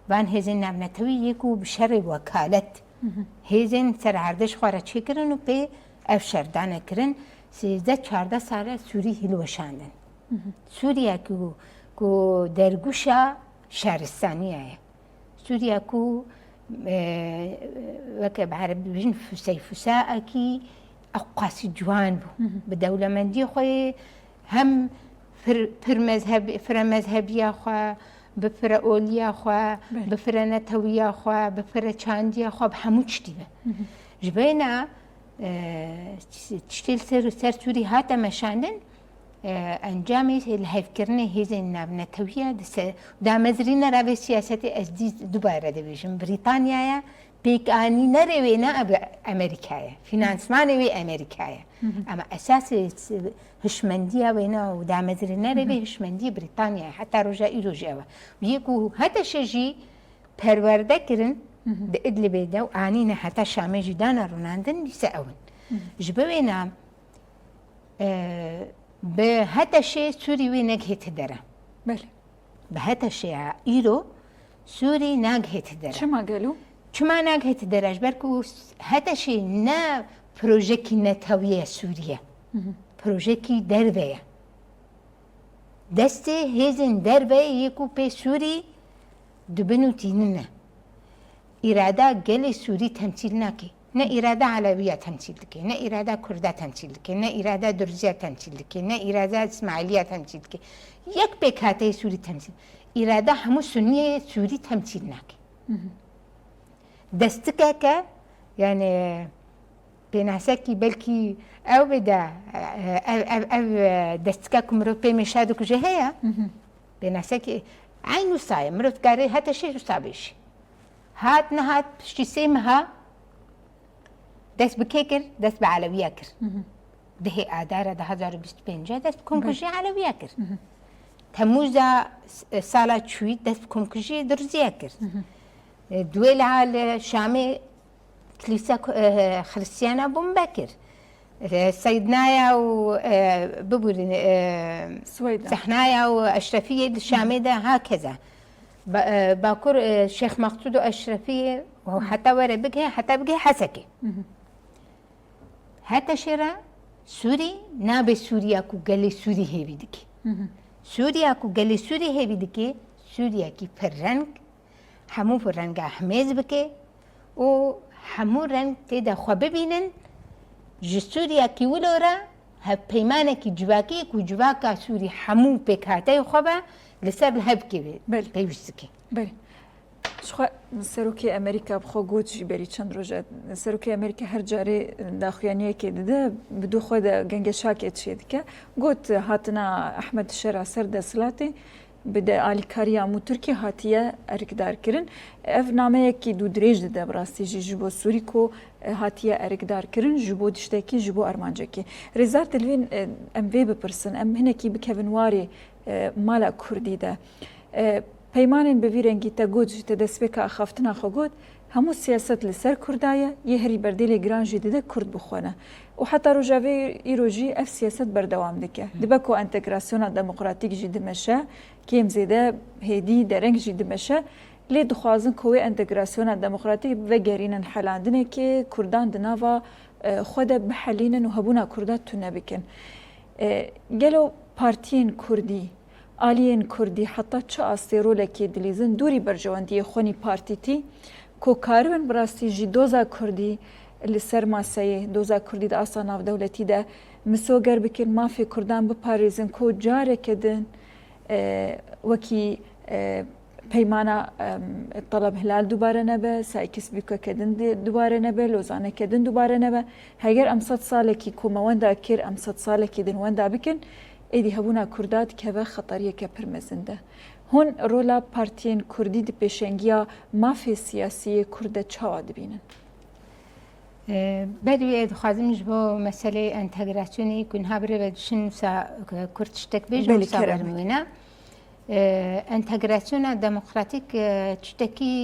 B: van hêzên navnetewî yê ku bi şerê wekalet hêzên serherdej xwe re çêkirin û pê ev şerdanê kirin 13-14 sale Sûrî hilweşandin Sûriya ku dergûşa şaristanîya ye Sûriya ku weke bi Erebî dibêjin fûseyfûsaekî ئەو قاسی جوان بوو بە دەوڵەمەندی خۆی هەم فرە مەزهەبیە خوا بفرە ئۆلیە خوا بفرە نەتەویە خوا بفرە چاندیە خوا بە هەموو شتی بە ji بێنە شتێ سەر سووری هاتە مەشاندن ئەنجامی لە هەیفکردنی هێزên ناونەتەویە دامەزرینە ڕاوێ سیاسەتی ئەسدی دووبارە دەبێژم بریتانیایە پێکانی نەرێوێنە ئەمریکایە فینانسمانی وێ ئەمریکایە ئەمە ئەساسی هشمەندیە وێنە و دامەزری نەرێوێ هشمەندی بریتانیای هەتا ڕۆژە ئیرۆژیەوە یەک و هەتە شەژی پەروەردەکردن ئیدلیبێدا و ئانینە هەتا شامێژی دانە ڕووناندن دیسە ئەون ji bo wê ne bi heta şê Sûrî wê neghêti dere bi heta şêya îro Sûrî naghêti dere
A: çima gelo
B: çima naghêti dere ji ber ku heta şê ne projekî netewî Sûriye projekî derve ye destê hêzên derve yê ku pê Sûrî dibin û tînine îrada gelê Sûrî temsîl nake ne îrada Aleviya temsîl dike ne îrada Kurda temsîl dike ne îrada Dürziya temsîl dike ne îrada İsmailiya temsîl dike yek pêk hateyê Sûrî temsîl îrada hemû Sunniyê Sûrî temsîl nake destikeke yani pênasekî belkî ew bêde ev destika ku mirov pê mêşa dikuje heye pênasekî eyn wisa ye mirov dikarê heta şêj wisa bêjî hat nehat piştî sê meha dest bi kê kir dest bi Aleviya kir dihê adara 2025 dest bi komkujiyê Aleviya kir Temûza sala çûyî dest bi komkujiyê Dirziya kir دوێ لە شامê کلیسا خریستیانە بۆمبە کرد سەیدنایە و ببوورین سەحنایە و ئەشرەفیە لە شامێدا هاکەزە باکوور شێخ مەقسوود و ئەشرەفیە هەتا وەرە بگێ هەتا بگێ حەسەکێ هەتا شێرە سووری نابێ سووریا و گەلێ سووری هێوی دکێ سووریا و گەلێ سووری هێوی دکێ سووریاکی پەرڕەنگ هەموو ڕەنگە هەمێز بکێ و هەموو ڕەنگ تێدا خوا ببینن جسوريا كي ولورا هب بيمانك جواكي وجواكا سوري حمو بكاتي خبا لسر الهب كي بيوسكي
A: بله شخوا سروکی امریکا بخو گوت جی بری چند روزه سروکی امریکا هر جاری داخلیه که دیده بدو خود گنگ شاکت شد که گوت هاتنا احمد شرع سر دسلاتی بده آلیکاریا مو ترکی هاتیه ارکدار کرن اف نامه کی دو دریج ده براستی جبو سوری کو هاتیه ارکدار کرن جبو دشتکی جبو ارمانجه کی رزار تلوین ام وی بپرسن ام هنه کی بکوین واری مالا کردی ده پیمانین به ویرنگی تا گوت جت دست بک آخافتنا خود همو سیاست لسر کردایه یه هری بردیل گران جدیده کرد بخونه و حتی روجاوی ایروجی اف سیاست بردوام دکه دبکو انتگراسیون دموکراتیک جدی مشه کیم زیده هدی درنگ جدی مشه لی دخوازن کوی انتگراسیون دموکراتیک و گرینن حلاندنه که کردان دنوا خود بحلینن و هبونا کردات تو نبکن گلو پارتین کردی آلیین کردی حتی چه آستیروله که دلیزن دوری برجواندی خونی پارتیتی کو کارون براستی جی دوزا کردی لسر ماسایه دوزا کردی دا اصلا ناف دولتی دا مسوگر بکن مافی کردان بپاریزن کو جاره کدن وکی پیمانا طلب هلال دوباره نبه سایکس بیکو کدن دوباره نبه لوزانه کدن دوباره نبه هگر امصد ساله کی کو موانده کر امصد ساله کی دن وانده بکن ایدی هبونا کردات که و خطریه که پرمزنده هون رولا پارتین کردی دی پیشنگیا مافی سیاسی کرد چاوا دبینن
B: بدوی دخوازمش با مسئله انتگراسیونی کنها بره بدشن سا کردشتک بیجم سا برموینا انتگراسیون دموکراتیک چتکی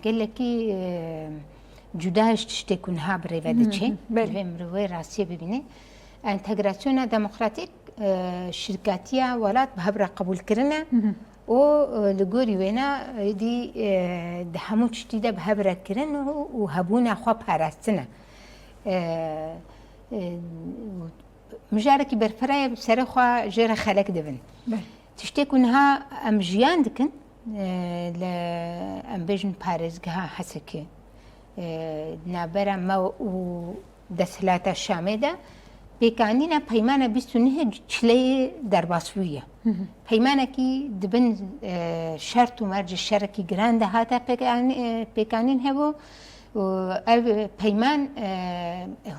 B: گلکی جداش تشتک کنها بره بدچه بهم روی راسی ببینه انتگراسیون دموکراتیک شركاتية ولات بهبرة قبول كرنا و لجوري وينا دي دحموت شديدة بهبرة كرنا وهبونا خوا بهراستنا مجاركي برفرايا بسر خوا جرى خلق دبن تشتكونها ام جيان دكن ام بيجن باريس جها حسكي نابرا ما ودسلاتا الشامدة پیکانینا پیمانه بیستونه چلی درباسویه پیمانه کی دبن شرط و مرج شرکی گرانده هاتا پیکانین هبو و پیمان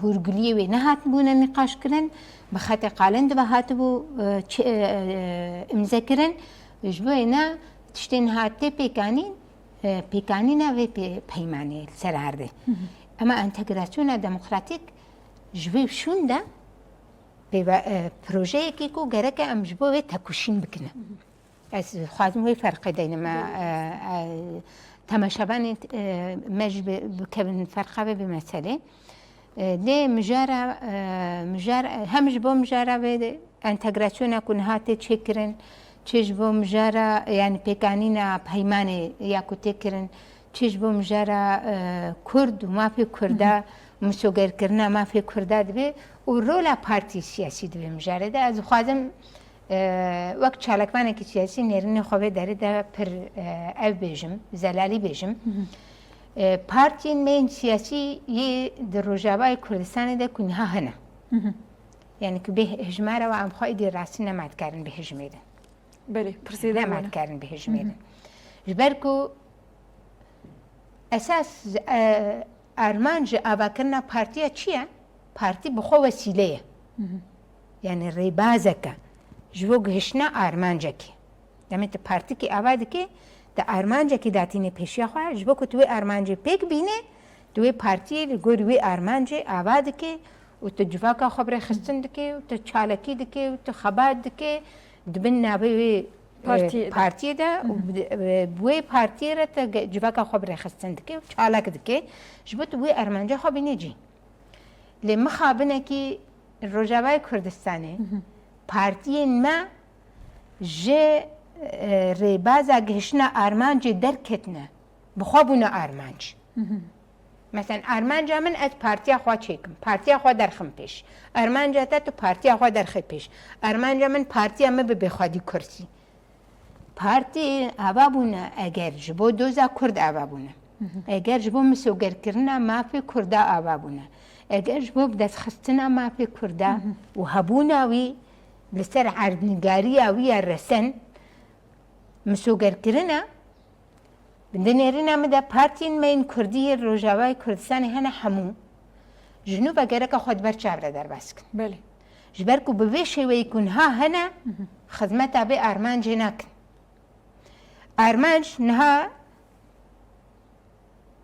B: هورگلیه و نهات بونه نقاش کرن بخاطر قالند به هاتبو امضا کرن جبوینا تشتین هاته پیکانینا و پیمانه سر هرده اما انتگراسیون دموکراتیک جبوی شونده پروژه کی کو گره که امجبو تکوشین بکنه از خواهدم وی فرق دینه ما تماشابان مجب بکن فرقه به مسئله ده مجار همش با مجاره و انتگراسیون کنهات چکرن چش با مجاره یعنی پیکانینا پیمانه یا کتکرن چش با مجاره کرد و مافی کرده مسوگر کرنا مافی کرده دبی و رولا پارتی سیاسی دبی مجاره ده از خواهدم وقت چالکوانه که سیاسی نیرین خواه داره ده پر او بیجم زلالی بیجم پارتین مین سیاسی یه در روجابای کردستان ده کنها هنه یعنی که به هجماره و امخواه دی راستی نماد کردن به هجمیدن
A: بله پرسیده
B: نماد کردن به هجمیدن جبرکو اساس ارمانج آبا کرنا پارتیا چیه؟ پارتی بخو وسیله یعنی ریبازه که جوو گهشنا ارمانجه که دمیت پارتی که آباده که دا ارمانجه که داتینه پیشیا خواه جبو که توی ارمانجه پیک بینه توی پارتی لگوروی ارمانجه آباده که و تو جواکا خبره خستن دکه و تو چالکی دکه و تو خباد دکه دبن نابوی پارتی ده و بوی پارتی را تا جواکا خبره خستن دکه و چالک دکه جبو تو بوی ارمانجه خواه بینه لما خوابنه که روجاوای کردستانه پارتی ما جه ریبازا گهشنا ارمانج درکتنه بخوابونا ارمانج مثلا ارمانج من از پارتی خواه چیکم پارتی خواه درخم پیش ارمانج تا تو پارتی خواه درخم پیش ارمانج من پارتی ما به بخوادی کرسی پارتی آبابونه اگر جبو دوزا کرد آبابونه اگر جبو مسوگر کرنا مافی کرده آبابونه ئەگەر بۆ دەستخستنە مافێ کووردا و هەبووناوی لەسەر عەربنیگاریاویە ڕەسەن مسۆگەرکردنە دنێرینە مدە پارتین مەین کوردی ڕۆژاوای کوردستانی هەنە هەموو ژنوبە گەرەکە خۆت بەرچاورە دەرباسکن
A: بله
B: ji ber ku bi vê şêweyî ku niha hene xizmeta bê armancê nakin. Armanc niha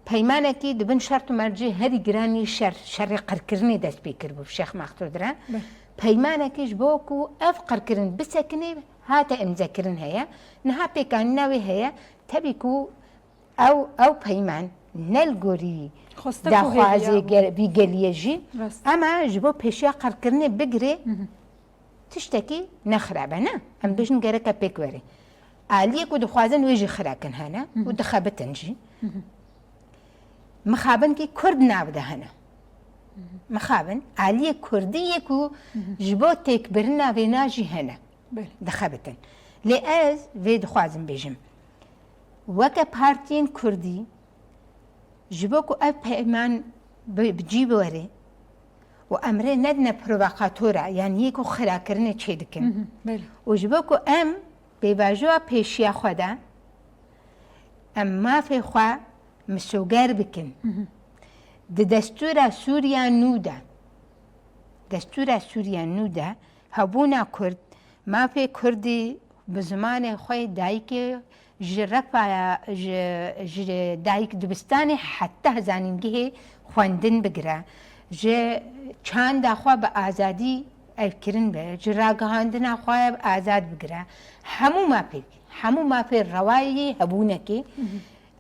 B: peymanekî dibin şert û mercê herî giranî şerê qirkirinê dest pê kiribû Şex Maxtûr re. Peymanekî ji bo ku ev qirkirin bisekinê hate imzekirin heye. Niha pêkanîna wê heye tevî ku ew peyman nel gorî daxwazê bîgeliyê jî ama ji bo pêşiya qirkirinê bigirê tiştekî nexirabe ne em bêjin gereke pêk werê. Aliyê ku dixwazin wê jî xirakin hene û dixebitin jî. Mixabinkî Kurd nav de hene. Mixabin aliyê Kurdiyê ku ji bo têkbirina wêna jî hene dixebitin. Lê ez vê dixwazim bêjim weke partiyên Kurdî ji bo ku ev peyman bicî were û emrê nedine provokatôra yani yê ku xirakirinê çê dikin û ji bo ku em pêvajoya pêşiya xwe de em mafê xwe misûger bikin di destûra Sûriya nû de hebûna Kurd mafê Kurdî bi zimanê xwe dayîkê ji refaya ji dayîk dibistanê heta zanîngehê xwendin bigire ji çanda xwe bi azadî evkirin be ji ragihandina xwe bi azad bigire hemû mafê rewayî hebûnekê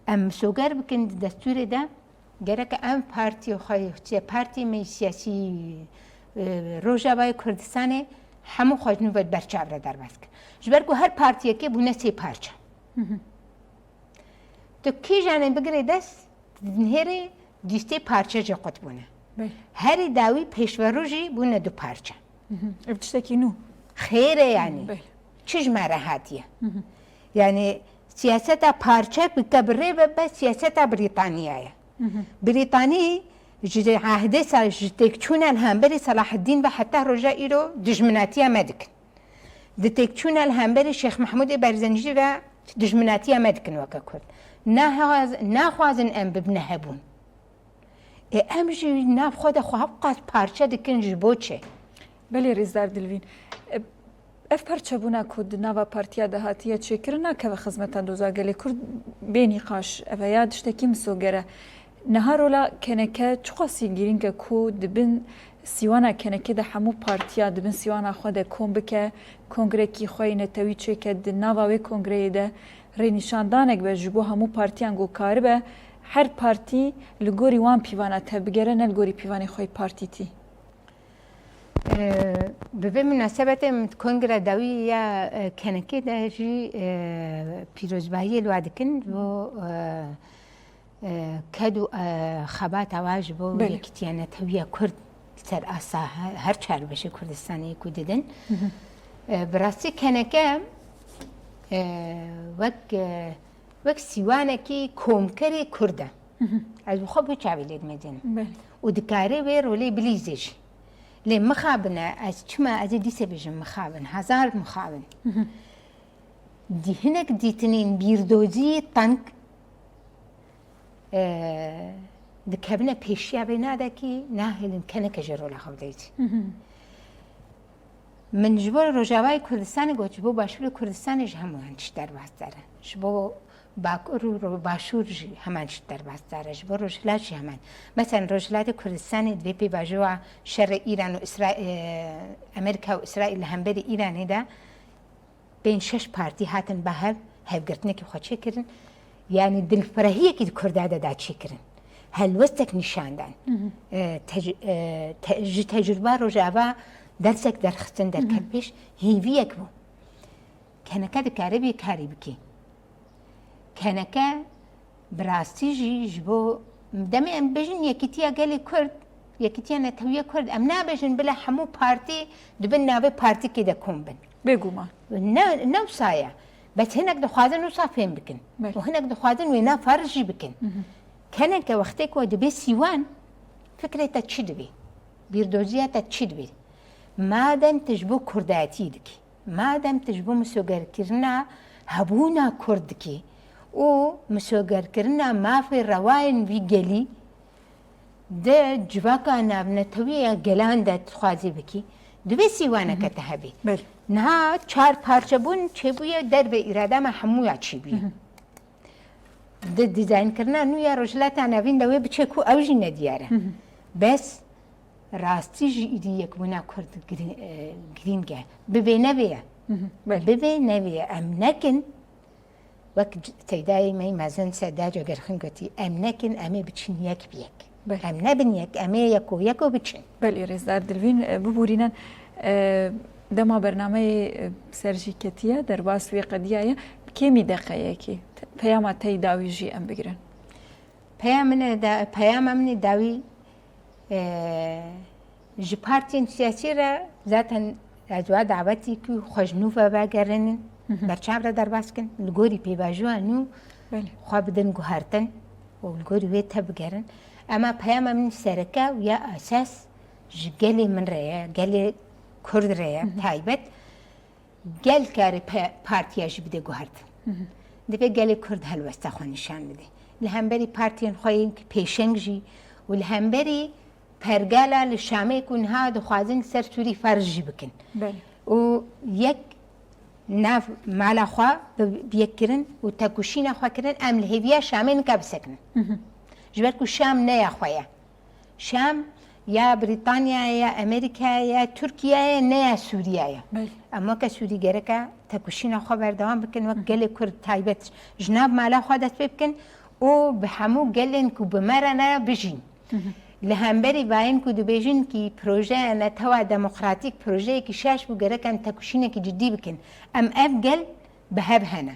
B: em misûger bikin di destûrê de gerek em partiyê xwe partiyê me siyasî Rojavayê Kurdistanê hemû xwecnû berçavre derbas kir ji ber ku her partiyekê bûne sê parça tu kîjanê bigirê dest nihêrê dîstê parçecê qut bûne herî dawî pêşverû jî bûne du parça
A: ev tiştekî nû
B: xêr e yanî çi ji me re hatiye yani siyaseta parçe bike bi rê be siyaseta Brîtanyayê Brîtanî ji ahdê ji têkçûna li hemberî Salaheddîn ve heta roja îro dijminatiya me dikin di têkçûna li hemberî Şex Mehmûdê Berzenjî ve dijminatiya me dikin weke Kurd naxwazin em bibine hebûn em jî nav xwe de xwe qas parçe dikin ji bo çê
A: belê rêzdar Dilvîn ev parçebûna ku di nava partiya de hatiye çêkirin nakeve xizmeta doza gelê Kurd bê nîqaş ev ya tiştekî misûgere niha rola keneke çi qasî girîng e ku dibin sîwana kenekê de hemû partiya dibin sîwana xwe de kom bike kongrekî xwe netewî çêke di nava wê kongreyê de rênîşandanek be ji bo hemû partiyan gokarî be her partî li gorî wan pîvana te bigere ne li gorî pîvanê xwe partîtî
B: bi vê münasebetê kongre dawî ya kenekê de jî pîrozbahiyê li wa dikin bo ked û xebata wa ji bo yekîtiya netewiya Kurd ser asa her çarbeşê Kurdistanê ku didin bi rastî keneke wek sîwanekî komkerê Kurd e ez bi xwe biçavî lê dimezînim û dikarê wê rolê bilîzê jî lê mixabine ez çima ez ê dîsê bêjim mixabin hezar mixabin hinek dîtinên bîrdozî tank dikevine pêşiya wê nadekî nahêlin keneke ji rola xwe bideyî min ji bo Rojavayê Kurdistanê got ji bo Başûrê Kurdistanê ji hemûyan tişt derbas dere ji bo Bakur û Başûr jî heman tişt derbas dere ji bo Rojhilat jî heman mesela Rojhilatê Kurdistanê divê pêvajoya şerê İran û Amerîka û İsraîl li hemberî İranê de bên 6 partî hatin behev hevgirtinekî xwe çêkirin yani dilfirehiyekî di Kurda de da çêkirin helwestek nîşandan ji tecrüba Rojava dersek derxistin derket pêş hêviyek bû keneke dikare bê karî bike keneke bi rastî jî ji bo demê em bêjin yekîtiya gelê Kurd yekîtiya netewiya Kurd em nabêjin bila hemû partî dibin navê partîkê de kom bin
A: bêguman
B: ne wisa ye bes hinek dixwazin wisa fêm bikin û hinek dixwazin wêna farz jî bikin keneke wextê ku dibe sîwan فكرة چی دبی بیردۆزیاتە چی دبی مادەم تجبۆ کوردایەتی دکی مادەم تجبۆ مسۆگەرکردنا هەبوونا کوردکی و مسۆگەرکردنا مافی ڕەوایەن وی گەلی دە جوواکە نابنەتەویە گەلاندا تخوازی بکی دوێ سیوانەکەتە هەبێ نها چار پارچە بوون چێبوویە دەربێ ئیرادامە هەموویە چی بووە دیزاینکردنا نویە ڕۆژلاتان ناوین لەوێ بچێک و ئەوژی نەدیارە بەس ڕاستیژی ئیدی یەکبوونا کورد گرینگە ببێ نەبێە ببێ نەبێ ئەم نەکن وەک تەیدای مەی مەزن سەدا جۆگەرخنگوتی ئەم نەکن ئەمێ بچین یەک بێک ئەم نەبن یەک ئەمێ یەک و یەک و بچین
A: بەلی ڕێزدار دلوین ببورینەن دەما بەرنامەی سەرژیکەتیە دەرباس وێ قەدیایە کێمی دەقەیەکی پەیامە تەی داویژی ئەم بگرن
B: پەیامە منی داوی ji partiyên siyasî re zaten ezwa davetî ku xweşnû ve vegerinin berçav re derbas kin li gorî pêvajoya nû xwe bidin guhertin û li gorî wê te bigerin ema peyama min sereke ya esas ji gelê min re ye gelê Kurd re ye taybet gel karî partiya jî bide guhertin divê gelê Kurd helwesta xwe nîşan bide li hemberî partiyên xwe yên ku pêşeng jî û li hemberî پەرگالا لە شامەیەک و نها دەخوازن سەر سووری فەرژی بکن و یەک ناو مالاخوا بیەکردن و تەکوشینە خواکردن ئەم لە هێویە شامێنکە بسەکن ژبەر و شام نەیە خۆیە شام یا بریتانیا یا ئەمریکا یا تورکیایە نەیە سووریایە ئەمە کە سووریگەرەکە تەکوشینە خۆ بەردەوام بکەن وەک گەلێ کورد تایبەت ژناب مالاخوا دەست پێ بکەن و بە هەموو گەلێن و بمەرەنە بژین لە هەمبەری باین و دوبێژن کی پرۆژەیە نەتەوا دەموقراتیک پرۆژەیەکی شاش بوو گەرەکەم تەکوشینێکی جدی بکەن ئەم ئەف گەل بەهەب هەنە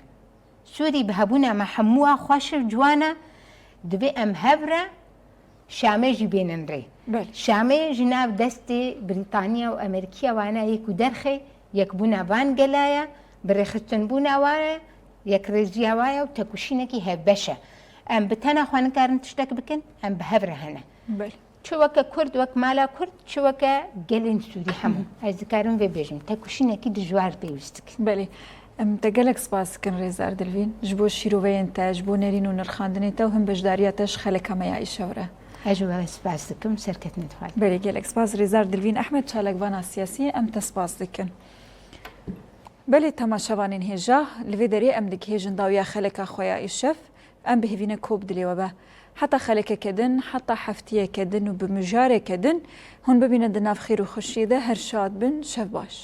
B: سووری بەهەبوونا مە هەمووە خواشر جوانە دەبێ ئەم هەبرە شامێژی بێنن ڕێ شامێ ژناو دەستی بریتانیا و ئەمریکیە وانە یەک و دەرخێ یەکبوونا بان گەلایە بڕێخستن بووناوایە یەک ڕێژیاوایە و تەکوشینێکی هەبەشە ئەم بتەنە خوانکارن تشتێک بکەن ئەم بەهەبرە هەنە چوەکە کورد وەک مالا کورد چوەکە گەلێن سووری هەموو ئەز دکارم وێ بێژم تەکوشینێکی دژوار پێویستک
A: بەێ ئەم دەگەلێک سپاسکن ڕێزار دلوین ji بۆ شیرۆڤەیەن تاش بۆ نەرین و نرخاندنێتە و هەم بەشداریاتەش خەلەکەمەیە ئیشەورە
B: ئەژوە سپاس دکم سەرکەت نتوان
A: بەێ گەلێک سپاس ڕێزار دلوین ئەحمەد چالەکبانە سیاسی ئەم تە سپاس دکن بەێ تەماشەوانین هێژە لەوێ دەرێ ئەم دکهێژن داویا خەلەکە خۆیان ئیشەف ئەم بهێوینە کۆب دلێوە بە حتا خەلەکەکەدن حتا هەفتیەکەدن و بمژارێکەدن هەن ببینە دناف خێر و خۆشیێدە هەر شاد بن شەف باش.